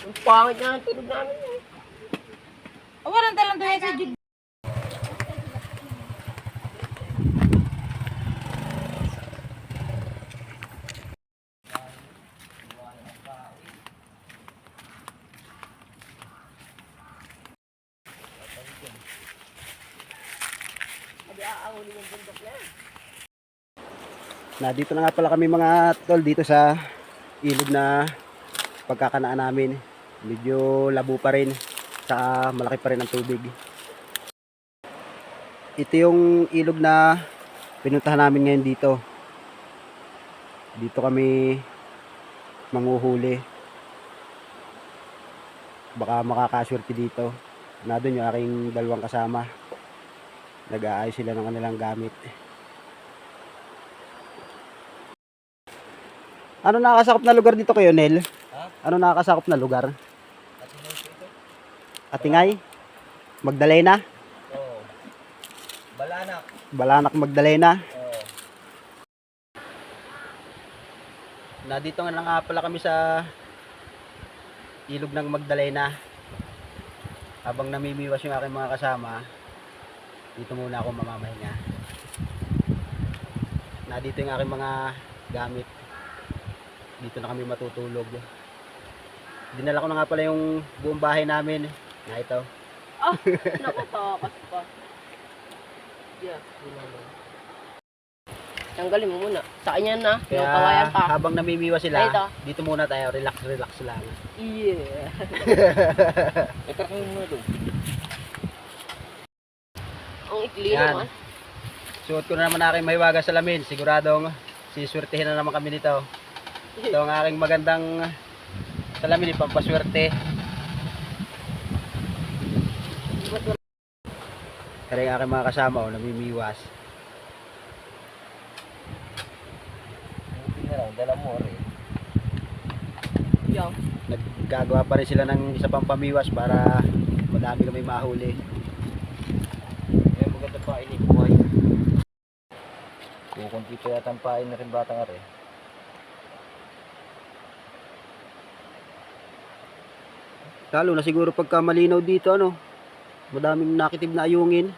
Ang pangit na ang tulog namin. Walang talang doon sa Jud. Dito na nga pala kami mga tol dito sa ilog na pagkakanaan namin. Medyo labo pa rin, saka malaki pa rin ang tubig. Ito yung ilog na pinuntahan namin ngayon dito. Dito kami manghuhuli. Baka makakaswerte dito. Nandun yung aking dalawang kasama. Nag-aayos sila ng kanilang gamit. Ano nakakasakop na lugar dito kayo, Nel? Ha? Ano nakakasakop na lugar? Atingay? Magdalena? Oo. Balanak. Balanak, Magdalena? Oo. Dito nga na nga pala kami sa ilog ng Magdalena. Habang namimiwas yung aking mga kasama, dito muna ako mamamahinga. Dito yung aking mga gamit. Dito na kami matutulog. Dinala ko na nga pala yung buong bahay namin. Na ito. Ah, nakatakas pa. Yeah, tanggalin mo muna. Sa kanya na, yung kawayan Kaya pa. habang namimiwas sila, Ito. dito muna tayo, relax lang. Yeah. Ito kung mo doon. Ang ikli Yan. naman. Suot ko na naman aking mahiwaga salamin. Siguradong siswertehin na naman kami nito. Ito ang aking magandang salamin, pampaswerte. Kaya yung aking mga kasama, namimiwas. Buti na lang, dala mo rin. Yan. Naggagawa pa rin sila ng isa pang pamiwas para madami kami mahuli. Kaya maganda pa inibuhay. Kukunti pa yata ang pain na rin batang are. Lalo na siguro pagka malinaw dito, ano, madaming nakitib na ayungin.